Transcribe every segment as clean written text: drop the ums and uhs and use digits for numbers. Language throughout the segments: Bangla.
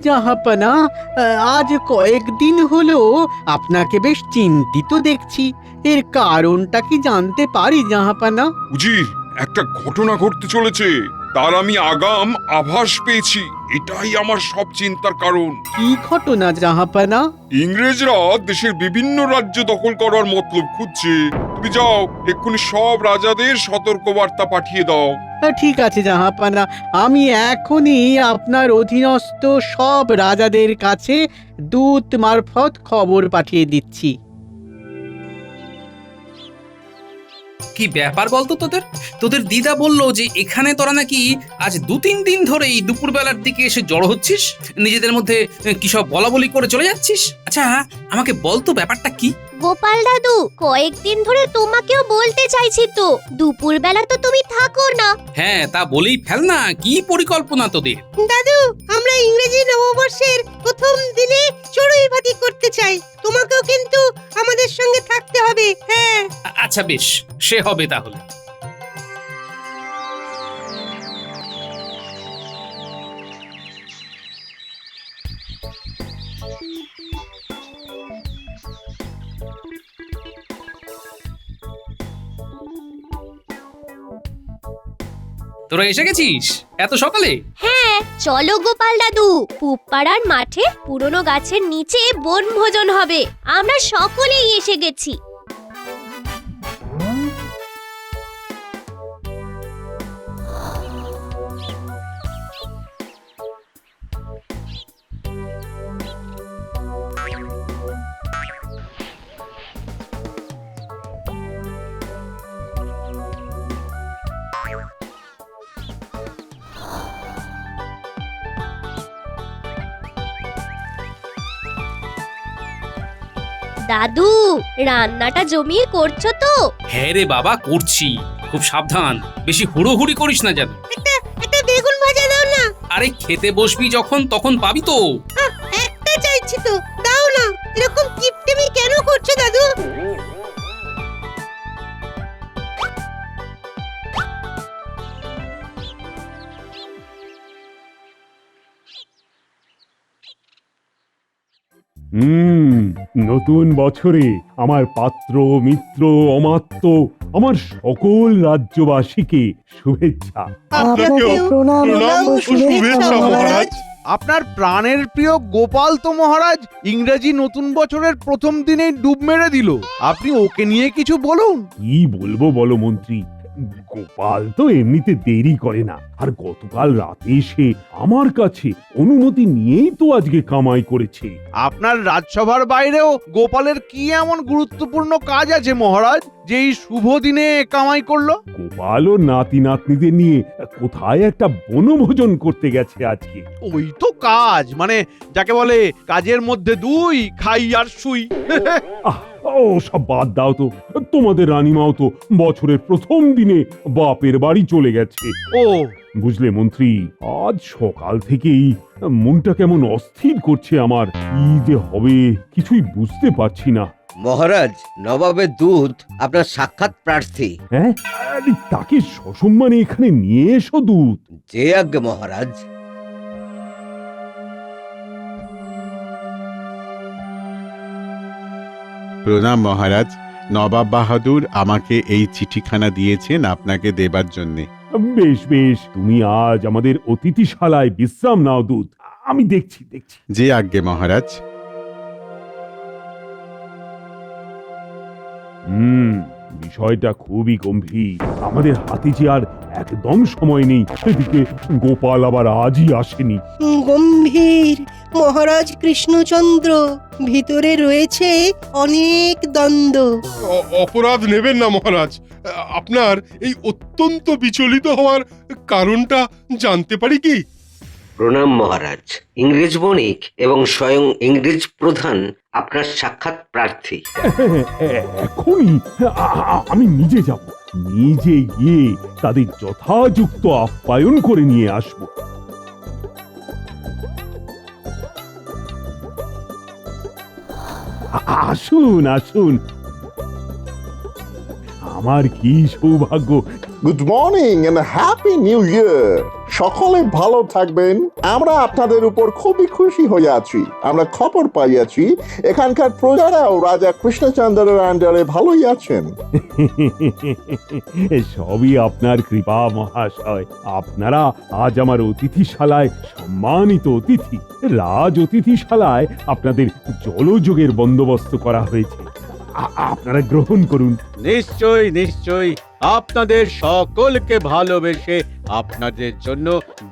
জাহাপানা, আজ কয়েকদিন হলো আপনাকে বেশ চিন্তিত দেখছি। এর কারণটা কি জানতে পারি জাহাপানা? উজির, একটা ঘটনা ঘটতে চলেছে, তার আমি আগাম আভাস পেয়েছি। এটাই আমার সব চিন্তার কারণ। কি ঘটনা জাহাপানা? ইংরেজরা দেশের বিভিন্ন রাজ্য দখল করার মতলব খুঁজছে। তুমি যাও, এক্ষুনি সব রাজাদের সতর্কবার্তা পাঠিয়ে দাও। ঠিক আছে জাহাপানা, আমি এখনই আপনার অধীনস্থ সব রাজাদের কাছে দূত মারফত খবর পাঠিয়ে দিচ্ছি। কি ব্যাপার বলতো তোদের? তোদের দিদা বললো যে এখানে তোরা নাকি আজ 2-3 দিন ধরেই দুপুরবেলার দিকে এসে জড়ো হচ্ছিস, নিজেদের মধ্যে কি সব বলাবলি করে চলে যাচ্ছিস। আচ্ছা, আমাকে বলতো ব্যাপারটা কি? গোপাল দাদু, কয়েকদিন ধরে তোমাকেও বলতে চাইছি তো, দুপুরবেলা তো তুমি থাকো না। হ্যাঁ, তা বলেই ফেল না, কি পরিকল্পনা তোদের? দাদু, আমরা ইংরেজি নববর্ষের প্রথম দিনে চড়ুই ভাতি করতে চাই। তোমাকেও কিন্তু আমাদের সঙ্গে থাকতে হবে। হ্যাঁ, আচ্ছা বেশ, সে হবে তাহলে। তোরা এসে গেছিস এত সকালে? হ্যাঁ, চলো গোপাল দাদু, পুপাড়ার মাঠে পুরনো গাছের নিচে বনভোজন হবে। আমরা সকলেই এসে গেছি। দাদু, রান্নাটা জমিয়ে করছো তো? হ্যাঁ রে বাবা, করছি। খুব সাবধান, বেশি হুড়োহুড়ি করিস না যেন। একটা বেগুন ভাজা দাও না। আরে খেতে বসবি যখন তখন পাবি তো। একটা চাইছি তো, দাও না। এরকম কিপটেমি কেন করছো দাদু? নতুন বছরে আমার পাত্র, মিত্র, অমাত্য, আমার সকল রাজ্যবাসীকে শুভেচ্ছা। আপনাকেও প্রণাম ও শুভেচ্ছা মহারাজ। আপনার প্রাণের প্রিয় গোপাল তো মহারাজ ইংরেজি নতুন বছরের প্রথম দিনেই ডুব মেরে দিল। আপনি ওকে নিয়ে কিছু বলুন। কি বলবো বলো মন্ত্রী, গোপাল তো এমনিতে দেরি করে না, আর গতকাল রাতে এসে আমার কাছে অনুমতি নিয়েই তো আজকে কামাই করেছে। আপনার রাজসভার বাইরেও গোপালের কি এমন গুরুত্বপূর্ণ কাজ আছে মহারাজ যে এই শুভ দিনে কামাই করলো? গোপাল ও নাতি নাতনিদের নিয়ে কোথায় একটা বনভোজন করতে গেছে আজকে। ওই তো কাজ, মানে যাকে বলে কাজের মধ্যে দুই, খাই আর শুই। ও সব বাদ দাও তো, তোমাদের রানীমাও তো বছরের প্রথম দিনে বাপের বাড়ি চলে গেছে। ও বুঝলে মন্ত্রী, আজ সকাল থেকেই মনটা কেমন অস্থির করছে আমার। কি যে হবে কিছুই বুঝতে পারছি না। মহারাজ, নবাবের দূত আপনার সাক্ষাৎ প্রার্থী। হ্যাঁ, আরে তাকে সসম্মানে এখানে নিয়ে এসো দূত। যে আজ্ঞে মহারাজ। প্রণাম মহারাজ, নবাব বাহাদুর আমাকে এই চিঠিখানা দিয়েছেন আপনাকে দেবার জন্যে। বেশ বেশ, তুমি আজ আমাদের অতিথিশালায় বিশ্রাম নাও দূত, আমি দেখছি। যে আজ্ঞে মহারাজ। বিষয়টা খুবই গম্ভীর, আমাদের হাতে যে আর একদম সময় নেই। এদিকে গোপাল আবার আজই আসেনি। গম্ভীর মহারাজ কৃষ্ণচন্দ্র, ভিতরে রয়েছে অনেক দ্বন্দ্ব। অপরাধ নেবেন না মহারাজ, আপনার এই অত্যন্ত বিচলিত হওয়ার কারণটা জানতে পারি কি? প্রণাম মহারাজ, ইংরেজ বণিক এবং স্বয়ং ইংরেজ প্রধান আপনার সাক্ষাৎ প্রার্থী। এখনই আমি নিজে যাব, নিজে গিয়ে তাদের যথাযুক্ত আপ্যায়ন করে নিয়ে আসব। আসুন আসুন, আমার কি সৌভাগ্য। Good morning and happy new year. সকলে ভালো থাকবেন। আমরা আপনাদের উপর খুবই খুশি হয়ে আছি। আমরা খবর পাইয়াছি এখানকার প্রজারাও রাজা কৃষ্ণচন্দ্রের আন্ডারে ভালোই আছেন। সবই আপনার কৃপা মহাশয়। আপনারা আজ আমার অতিথিশালায় সম্মানিত অতিথি। রাজ অতিথিশালায় আপনাদের জলযোগের বন্দোবস্ত করা হয়েছে, আপনারা গ্রহণ করুন। নিশ্চয়ই নিশ্চয়ই, আপনাদের সকলকে ভালোবেসে আপনাদের জন্য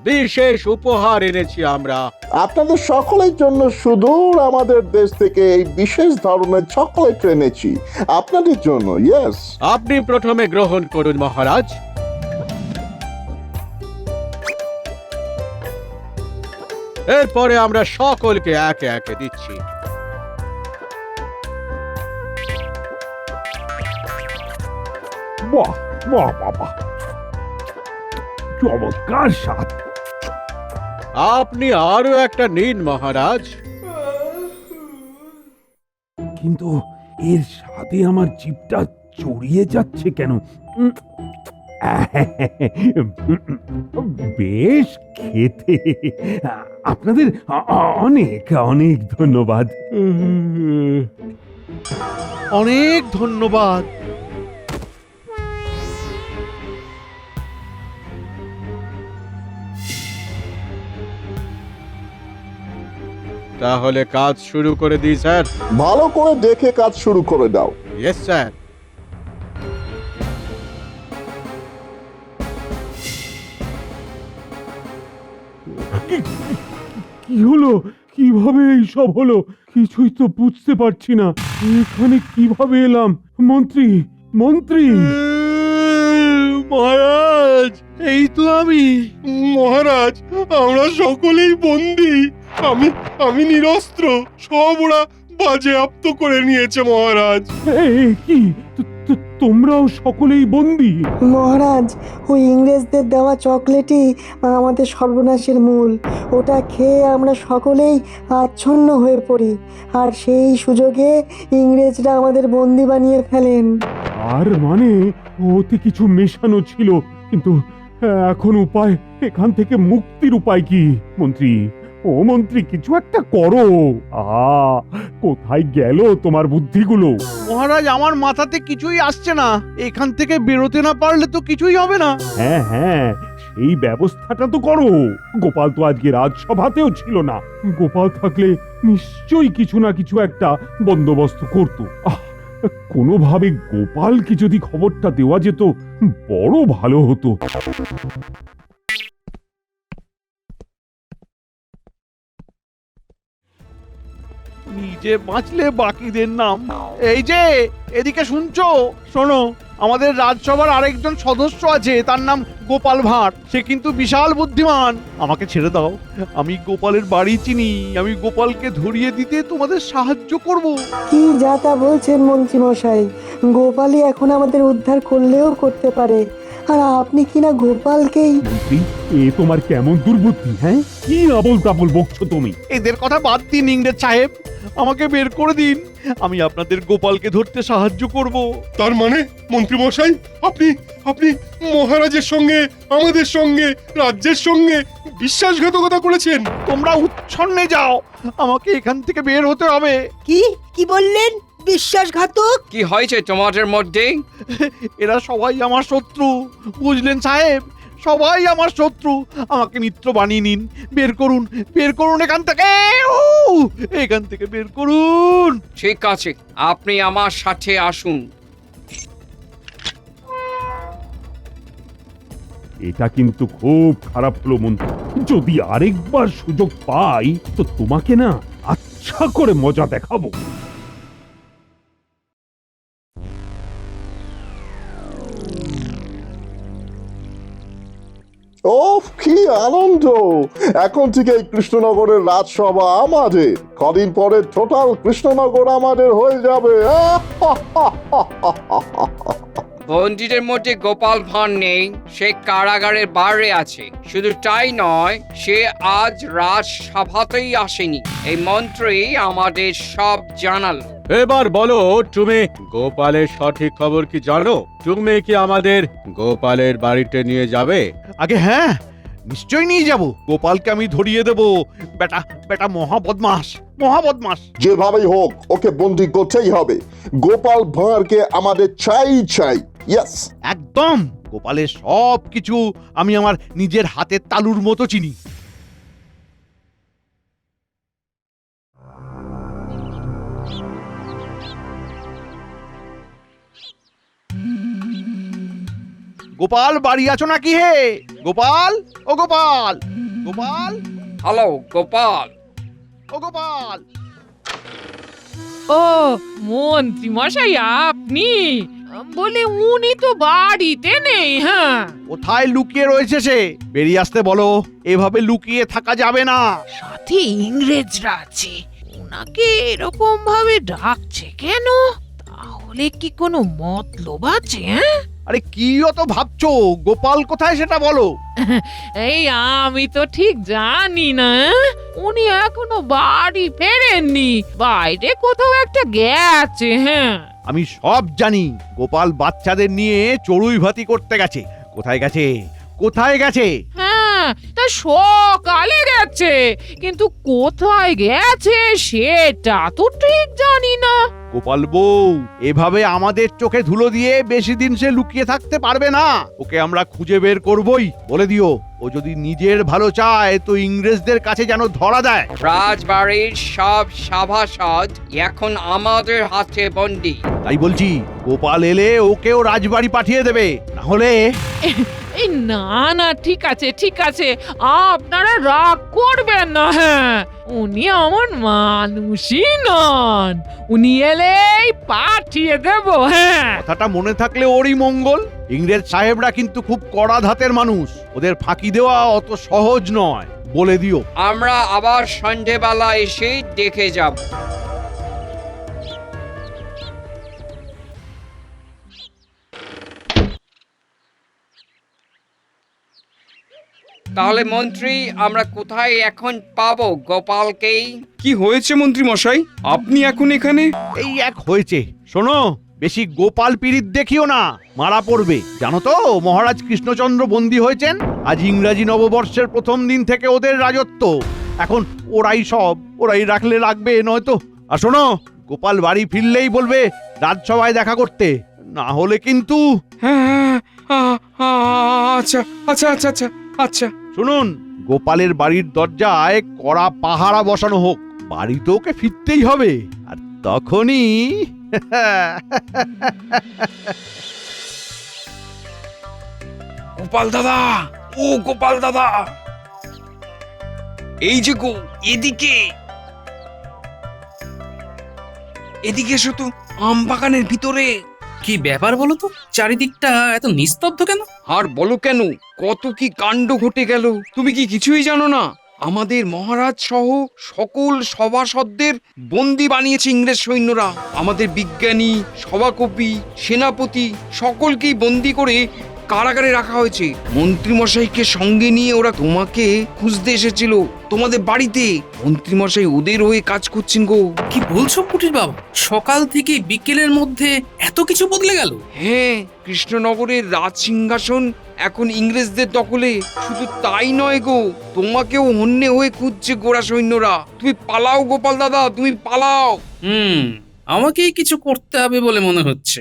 বিশেষ উপহার এনেছি আমরা। আপনাদের সকলের জন্য সুদূর আমাদের দেশ থেকে এই বিশেষ ধরনের চকলেট এনেছি আপনাদের জন্য। ইয়েস, আপনি প্রথমে গ্রহণ করুন মহারাজ। এরপরে আমরা সকলকে একে একে দিচ্ছি। বাহ বাহ বাবা, চমৎকার স্বাদ। আপনি আরো একটা নিন মহারাজ। কিন্তু এর স্বাদে আমার জিভটা জড়িয়ে যাচ্ছে কেন? বেশ খেতে। আপনাদের অনেক অনেক ধন্যবাদ। অনেক ধন্যবাদ। তাহলে কাজ শুরু করে দিই স্যার। ভালো করে দেখে কাজ শুরু করে দাও। Yes sir. কি হলো? কিভাবে এইসব হলো? কিছুই তো বুঝতে পারছি না। এখানে কিভাবে এলাম? মন্ত্রী, মন্ত্রী! মহারাজ, এই তো আমি। মহারাজ, আমরা সকলেই বন্দী। আমি নিরস্ত্র। সব ওরা বাজেয়াপ্ত করে নিয়েছে মহারাজ। কি তোমরাও সকলেই বন্দী? মহারাজ, ওই ইংরেজদের দেওয়া চকলেটই আমাদের সর্বনাশের মূল। ওটা খেয়ে আমরা সকলেই আচ্ছন্ন হয়ে পড়ি, আর সেই সুযোগে ইংরেজরা আমাদের বন্দি বানিয়ে ফেলেন। আর মানে ওতে কিছু মেশানো ছিল, কিন্তু এখন উপায়, এখান থেকে মুক্তির উপায় কি? মন্ত্রী, ও মন্ত্রী, কিছু একটা করো। কোথায় গেল তোমার বুদ্ধিগুলো? মহারাজ, আমার মাথাতে কিছুই আসছে না। এখান থেকে বেরোতে না পারলে তো কিছুই হবে না। হ্যাঁ হ্যাঁ, সেই ব্যবস্থাটা তো করো। গোপাল তো আজকে রাজসভাতেও ছিল না। গোপাল থাকলে নিশ্চয়ই কিছু না কিছু একটা বন্দোবস্ত করতো। কোনোভাবে গোপালকে যদি খবরটা দেওয়া যেত, বড় ভালো হতো। নিজে বাঁচলে বাকিদের নাম। এই যে, এদিকে শুনছো? শোনো, আমাদের রাজসভার আরেকজন সদস্য আছে, তার নাম গোপাল ভাঁড়। সে কিন্তু বিশাল বুদ্ধিমান। আমাকে ছেড়ে দাও, আমি গোপালের বাড়ি চিনি। আমি গোপালকে ধরিয়ে দিতে তোমাদের সাহায্য করব। কি যা তা বলছেন মন্ত্রী মশাই? গোপালই এখন আমাদের উদ্ধার করলেও করতে পারে, আর আপনি কিনা গোপালকেই। মন্ত্রী, এ তোমার কেমন দুর্বুদ্ধি? হ্যাঁ, কি আবল তাবল বকছো তুমি? এদের কথা বাদ দিন ইংরেজ সাহেব, আমাকে বের করে দিন। আমি আপনাদের গোপালকে ধরতে সাহায্য করব। তার মানে মন্ত্রী মশাই, আপনি মহারাজের সঙ্গে, আমাদের সঙ্গে, রাজ্যের সঙ্গে বিশ্বাসঘাতকতা করেছেন। তোমরা উচ্ছন্নে যাও, আমাকে এখান থেকে বের হতে হবে। কি বললেন? বিশ্বাসঘাতক? কি হয়েছে তোমাদের মধ্যে? এরা সবাই আমার শত্রু, বুঝলেন সাহেব? সবাই আমার শত্রু। আমাকে মিত্র বানিয়ে নিন। বের করুন, বের করুন এখান থেকে। এখান থেকে বের করুন। ঠিক আছে, আপনি আমার সাথে আসুন। এটা কিন্তু খুব খারাপ হলো মন্ত্রী। যদি আরেকবার সুযোগ পাই, তো তোমাকে না আচ্ছা করে মজা দেখাবো। ওফ, কি আনন্দ! এখন থেকে কৃষ্ণনগরের রাজসভা আমাদের। কদিন পরে টোটাল কৃষ্ণনগর আমাদের হয়ে যাবে। বন্দীদের মধ্যে গোপাল ভাঁড় নেই, সে কারাগারের বাইরে আছে। শুধু তাই নয়, সে আজ রাজসভাতেই আসেনি। এই মন্ত্রী আমাদের সব জানালো। এবার বলো, তুমি গোপালের সঠিক খবর কি জানো? তুমি কি আমাদের গোপালের বাড়িতে নিয়ে যাবে? আগে হ্যাঁ, নিশ্চয়ই নিয়ে যাব। গোপালকে আমি ধরিয়ে দেব। বেটা বেটা মহা বদমাস, মহা বদমাস। যেভাবেই হোক ওকে বন্দি করতেই হবে। গোপাল ভাঁড়কে আমাদের চাই চাই। ইয়েস, একদম। গোপালের সব কিছু আমি আমার নিজের হাতের তালুর মতো চিনি। গোপাল বাড়ি আছো নাকি হে? গোপাল, ও গোপাল, গোপাল, হ্যালো গোপাল। ও গোপাল। ও মন্ত্রী মশাই আপনি? বলে উনি তো বাড়িতে নেই। হ্যাঁ, কোথায় লুকিয়ে রয়েছে সে? বেরিয়ে আসতে বলো। এভাবে লুকিয়ে থাকা যাবে না। সাথে ইংরেজরা আছে, ওনাকে এরকম ভাবে ডাকছে কেন? তাহলে কি কোনো মতলব আছে? হ্যাঁ, আরে কি অত ভাবছো? গোপাল কোথায় সেটা বলো। এই আমি তো ঠিক জানি না। উনি এখনো বাড়ি ফেরেননি, বাইরে কোথাও একটা গেছে। হ্যাঁ, আমি সব জানি। গোপাল বাচ্চাদের নিয়ে চড়ুই ভাতি করতে গেছে। কোথায় গেছে? কোথায় গেছে? হ্যাঁ, তা সকালে গেছে, কিন্তু কোথায় গেছে সেটা তো ঠিক জানি না। গোপাল বউ, এভাবে আমাদের চোখে ধুলো দিয়ে বেশি দিন সে লুকিয়ে থাকতে পারবে না। ওকে আমরা খুঁজে বের করবই। বলে দিও, ও যদি নিজের ভালো চায় তো ইংরেজদের কাছে যেন ধরা দেয়। রাজবাড়ির সব সভাসদ এখন আমাদের হাতে বন্দী। তাই বলছি, গোপাল এলে ওকেও রাজবাড়ি পাঠিয়ে দেবে। না হলে এই না না, ঠিক আছে ঠিক আছে, আপনারা রাগ করবেন না। হ্যাঁ, উনি আমার মানুষই নন, উনি এলেই পাঠিয়ে দেব। হ্যাঁ, কথাটা মনে থাকলে ওরই মঙ্গল। ইংরেজ সাহেবরা কিন্তু খুব কড়া ধাতের মানুষ, ওদের ফাঁকি দেওয়া অত সহজ নয়। বলে দিও। আমরা আবার সন্ধেবেলা এসে দেখে যাব। তাহলে মন্ত্রী, আমরা কোথায় এখন পাবো গোপালকে? কি হয়েছে মন্ত্রী মশাই, আপনি এখন এখানে? এই এক হয়েছে। শোনো, বেশি গোপাল পীড়িত দেখিও না, মারা পড়বে। জানো তো মহারাজ কৃষ্ণচন্দ্র বন্দী হয়েছেন। আজ ইংরাজি নববর্ষের প্রথম দিন থেকে ওদের রাজত্ব। এখন ওরাই রাখলে লাগবে, নয়তো। আর শোনো, গোপাল বাড়ি ফিরলেই বলবে রাজসভায় দেখা করতে, না হলে কিন্তু। হ্যাঁ, আচ্ছা আচ্ছা আচ্ছা আচ্ছা আচ্ছা। শুনুন, গোপালের বাড়ির দরজায় কড়া পাহারা বসানো হোক। বাড়িতে ওকে ফিরতেই হবে। আর তখনই গোপাল দাদা, ও গোপাল দাদা, এই যে গো, এদিকে এদিকে এসো তো, আম বাগানের ভিতরে। কি ব্যাপার বলো তো, চারিদিকটা এত নিস্তব্ধ কেন? আর বলো কেন, কত কি কাণ্ড ঘটে গেল। তুমি কি কিছুই জানো না? আমাদের মহারাজ সহ সকল সভাসদদের বন্দী বানিয়েছে ইংরেজ সৈন্যরা। আমাদের বিজ্ঞানী, সভাকবি, সেনাপতি সকলকেই বন্দী করে কারাগারে রাখা হয়েছে। মন্ত্রীমশাইকে সঙ্গে নিয়ে ওরা তোমাকে খুঁজতে এসেছিল, তোমাদের বাড়িতে। মন্ত্রীমশাই ওদের হয়ে কাজ করছেন গো। কি বলছো কুটির বাবু, সকাল থেকে বিকেলের মধ্যে এত কিছু বদলে গেল? হ্যাঁ, কৃষ্ণনগরের রাজ সিংহাসন এখন ইংরেজদের দখলে। শুধু তাই নয় গো, তোমাকেও হন্যে হয়ে খুঁজছে গোরা সৈন্যরা। তুমি পালাও গোপাল দাদা, তুমি পালাও। আমাকেই কিছু করতে হবে বলে মনে হচ্ছে।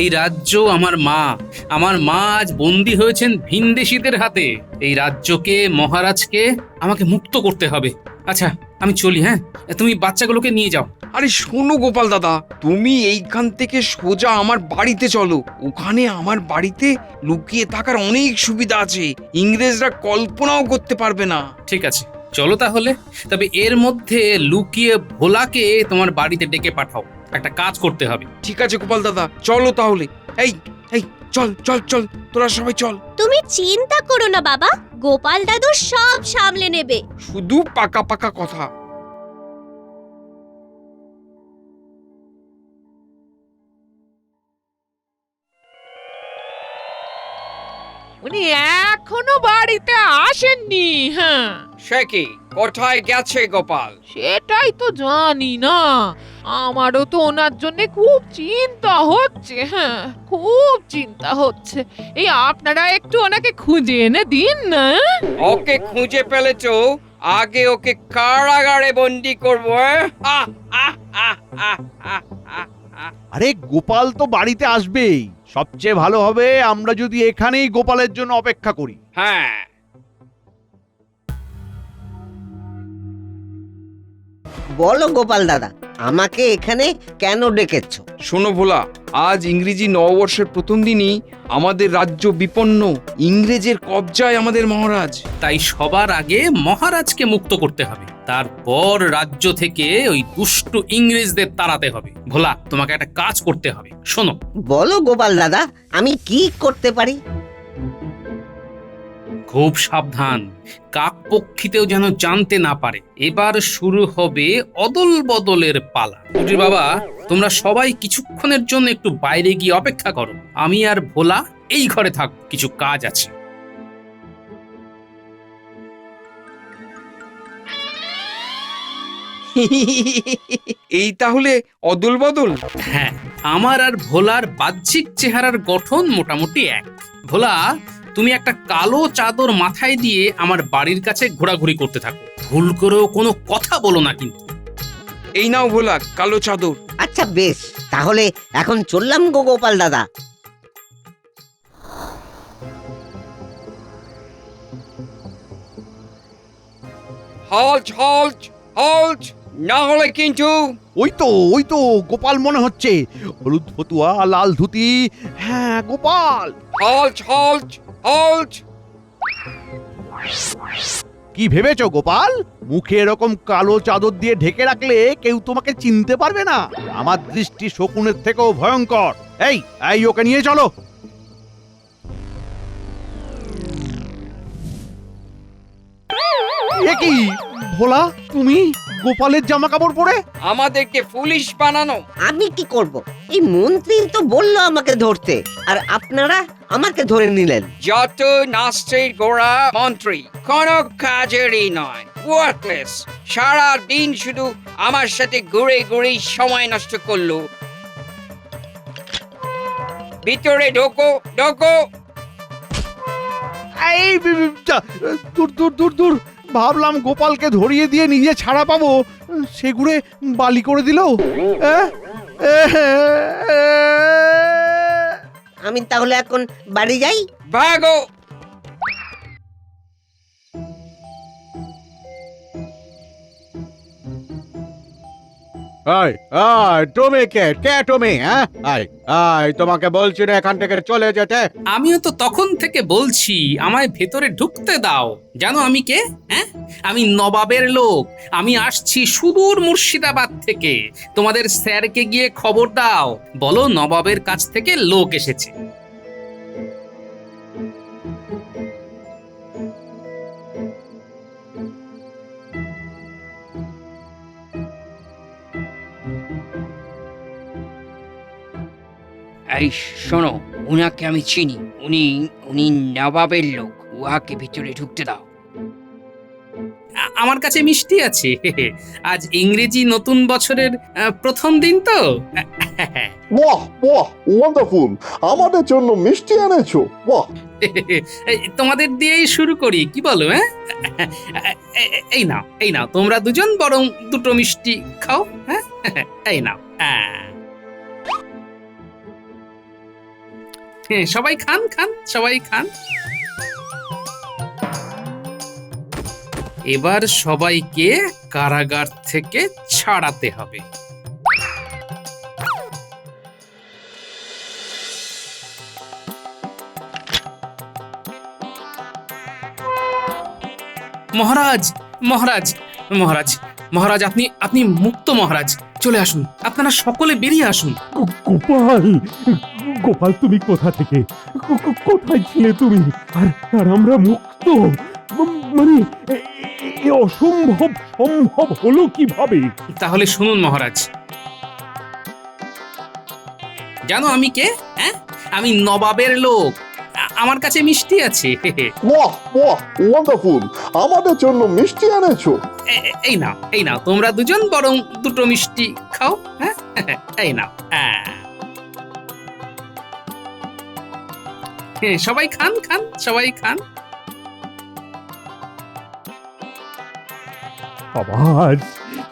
এই রাজ্য আমার মা আজ বন্দী হয়েছেন ভিনদেশীদের হাতে। এই রাজ্যকে, মহারাজকে আমাকে মুক্ত করতে হবে। আচ্ছা, আমি চলি। হ্যাঁ, তুমি বাচ্চাগুলোকে নিয়ে যাও। আরে শোনো গোপাল দাদা, তুমি এইখান থেকে সোজা আমার বাড়িতে চলো। ওখানে আমার বাড়িতে লুকিয়ে থাকার অনেক সুবিধা আছে, ইংরেজরা কল্পনাও করতে পারবে না। ঠিক আছে, চলো তাহলে। তবে এর মধ্যে লুকিয়ে ভোলাকে তোমার বাড়িতে ডেকে পাঠাও, একটা কাজ করতে হবে। ঠিক আছে গোপাল দাদা, চলো তাহলে। এই এই চল চল চল, তোরা সবাই চল। তুমি চিন্তা করো না বাবা, গোপাল দাদু সব সামলে নেবে। শুধু পাকা পাকা কথা। উনি এখনো বাড়িতে আসেননি। হ্যাঁ, সে কি, কোথায় গেছে গোপাল? সেটাই তো জানি না। আমারও তো ওনার জন্য খুব চিন্তা হচ্ছে, হ্যাঁ খুব চিন্তা হচ্ছে। এই আপনারা একটু ওনাকে খুঁজে এনে দিন না। ওকে খুঁজে পেলেছো, আগে ওকে কারাগারে বন্দি করবো। আরে গোপাল তো বাড়িতে আসবেই, সবচেয়ে ভালো হবে আমরা যদি এখানেই গোপালের জন্য অপেক্ষা করি। হ্যাঁ, বলো গোপাল দাদা, আমাকে এখানে কেন ডেকেছ? শোনো ভোলা, আজ ইংরেজি নববর্ষের প্রথম দিনই আমাদের রাজ্য বিপন্ন, ইংরেজের কবজায় আমাদের মহারাজ। তাই সবার আগে মহারাজকে মুক্ত করতে হবে, তারপর রাজ্য থেকে ওই দুষ্ট ইংরেজদের তাড়াতে হবে। ভোলা, তোমাকে একটা কাজ করতে হবে, শোনো। বলো গোপাল দাদা, আমি কি করতে পারি? খুব সাবধান, কাকপক্ষীতেও যেন জানতে না পারে। এবার শুরু হবে অদল বদলের পালা। কুটির বাবা, তোমরা সবাই কিছুক্ষণের জন্য একটু বাইরে গিয়ে অপেক্ষা করো। আমি আর ভোলা এই ঘরে থাকবো, কিছু কাজ আছে। এই তাহলে অদল বদল? হ্যাঁ, আমার আর ভোলার বাহ্যিক চেহারার গঠন মোটামুটি এক। ভোলা, তুমি একটা কালো চাদর মাথায় দিয়ে আমার বাড়ির কাছে ঘোরাঘুরি করতে থাকো, ভুল করেও কোনো কথা বলো না কিন্তু। এই নাও ভোলা, কালো চাদর। আচ্ছা বেশ, তাহলে এখন চললাম গো গোপাল দাদা। হল্ট হল্ট হল্ট, না হলে কিন্তু। ওই তো গোপাল মনে হচ্ছে, হলুদ ফতুয়া, লাল ধুতি, হ্যাঁ গোপাল। Halt halt halt. কি ভেবেছো গোপাল, মুখে এরকম কালো চাদর দিয়ে ঢেকে রাখলে কেউ তোমাকে চিনতে পারবে না? আমার দৃষ্টি শকুনের থেকেও ভয়ঙ্কর। এই ওকে নিয়ে চলো। এ কি ভোলা, তুমি গোপালের জামা কাপড় পরে? আমাদেরকে পুলিশ বানানো? আমি কি করব? এই মন্ত্রী তো বললো আমাকে ধরতে, আর আপনারা আমাকে ধরে নিলেন। যত নাস্তির গোড়া মন্ত্রী, কোনো কাজেরই নয়, ওয়ার্কলেস। সারা দিন শুধু আমার সাথে ঘুরে ঘুরে সময় নষ্ট করলো। ভিতরে ঢোকো ঢোকো। এই দূর, ভাবলাম গোপালকে ধরিয়ে দিয়ে নিজে ছাড়া পাবো, সে ঘুরে বালি করে দিল। আমি তাহলে এখন বাড়ি যাই। ভাগো। তুমি কে তুমি? তোমাকে বলছি না এখান থেকে চলে যেতে। আমিও তো তখন থেকে বলছি আমায় ভেতরে ঢুকতে দাও। জানো আমি কে? হ্যাঁ, আমি নবাবের লোক। আমি আসছি সুদূর মুর্শিদাবাদ থেকে। তোমাদের স্যারকে গিয়ে খবর দাও, বলো নবাবের কাছ থেকে লোক এসেছে। এই শোনো, উনাকে আমি চিনি, উনি নবাবের লোক। উহাকে ভিতরে ঢুকতে দাও। আমার কাছে মিষ্টি আছে। আজ ইংরেজি নতুন বছরের প্রথম দিন তো। বাহ বাহ, ওয়ান্ডারফুল! আমাদের জন্য মিষ্টি এনেছো, বাহ। তোমাদের দিয়েই শুরু করি, কি বলো? হ্যাঁ, এই নাও তোমরা দুজন বরং দুটো মিষ্টি খাও। হ্যাঁ, এই নাও। সবাই খান, সবাই খান। এবার সবাইকে কারাগার থেকে ছাড়াতে হবে। মহারাজ মহারাজ মহারাজ মহারাজ, আপনি মুক্ত মহারাজ। চলে আসুন, আপনারা সকলে বেরিয়ে আসুন। গোপাল, তুমি কোথা থেকে, কোথায় ছিলে তুমি? আর আমরা মুক্ত? মানে এ অসম্ভব সম্ভব হলো কিভাবে? তাহলে শুনুন মহারাজ, জানো আমি কে? হ্যাঁ, আমি নবাবের লোক। আমার কাছে মিষ্টি আছে বাহ বাহ ওয়ান্ডারফুল, আমাদের জন্য মিষ্টি এনেছো। এই নাও, এই নাও, তোমরা দুজন বরং দুটো মিষ্টি খাও। হ্যাঁ, এই নাও। সবাই খান খান, সবাই খান। সাবাস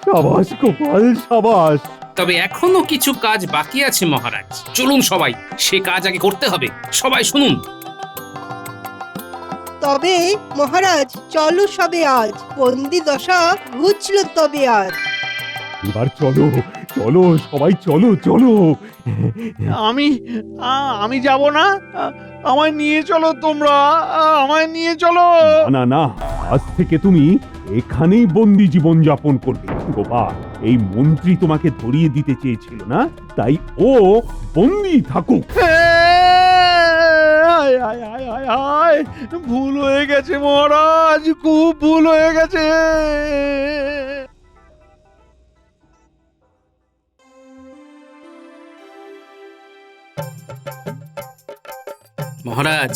সাবাস গোপাল সাবাস। তবে এখনো কিছু কাজ বাকি আছে মহারাজ, চলুন সবাই, সে কাজ আগে করতে হবে। সবাই শুনুন। তবে মহারাজ চলো সবে আজ, বন্দি দশা ঘুচল তবে আজ। এবার চলো চলো সবাই চলো চলো। আমি যাব না, আমায় নিয়ে চলো তোমরা, আমায় নিয়ে চলো। না না, আজ থেকে তুমি এখানেই বন্দি জীবন যাপন করবে। গোপাল, এই মন্ত্রী তোমাকে ধরিয়ে দিতে চেয়েছিল না, তাই ও বন্দি থাকুক। ভুল হয়ে গেছে মহারাজ, খুব ভুল হয়ে গেছে। মহারাজ,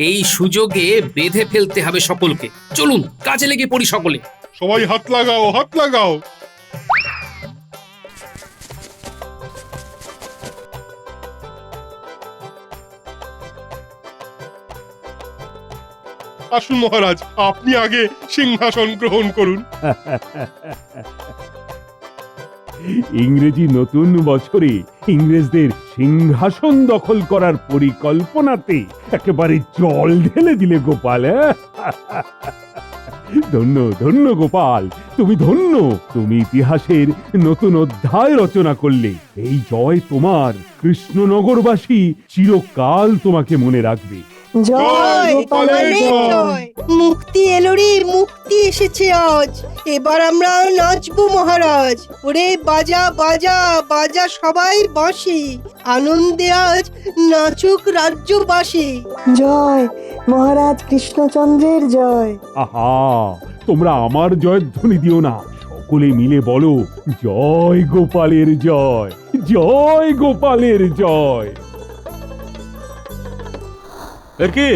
এই সুযোগে বেঁধে ফেলতে হবে সকলকে। চলুন কাজে লেগে পড়ি সকলে। সবাই হাত লাগাও, হাত লাগাও। আসুন মহারাজ, আপনি আগে সিংহাসন গ্রহণ করুন। ইংরেজি নতুন বছরে ইংরেজদের সিংহাসন দখল করার পরিকল্পনাতে একেবারে জল ঢেলে দিলে গোপাল। ধন্য ধন্য গোপাল, তুমি ধন্য। তুমি ইতিহাসের নতুন অধ্যায় রচনা করলে। এই জয় তোমার, কৃষ্ণনগরবাসী চিরকাল তোমাকে মনে রাখবে। জয় গোপালের জয়। মুক্তি এলো রে, মুক্তি এসেছে আজ। এবার আমরা নাচবো মহারাজ। ওরে বাজা বাজা বাজা সবাই বাঁশি, আনন্দে আজ নাচুক রাজ্যবাসী। জয় মহারাজ কৃষ্ণচন্দ্রের জয়। আহা, তোমরা আমার জয়ধ্বনি দিও না, সকলে মিলে বলো জয় গোপালের জয়, জয় গোপালের জয়। কি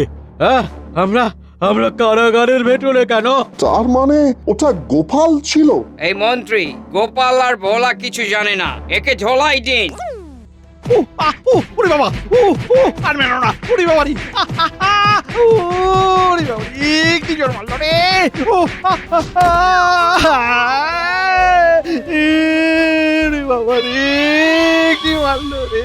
আমরা আমরা কারাগারের ভেতরে কেন? তার মানে ওটা গোপাল ছিল? এই মন্ত্রী গোপাল আর বলা কিছু জানে না, একে ঝোলাই দিন। ওরে বাবা, আর মেলো না, ওরে বাবা রে, ওরে বাবা রে, কি জোর মারলো রে, ওরে বাবা রে, কি মারলো রে।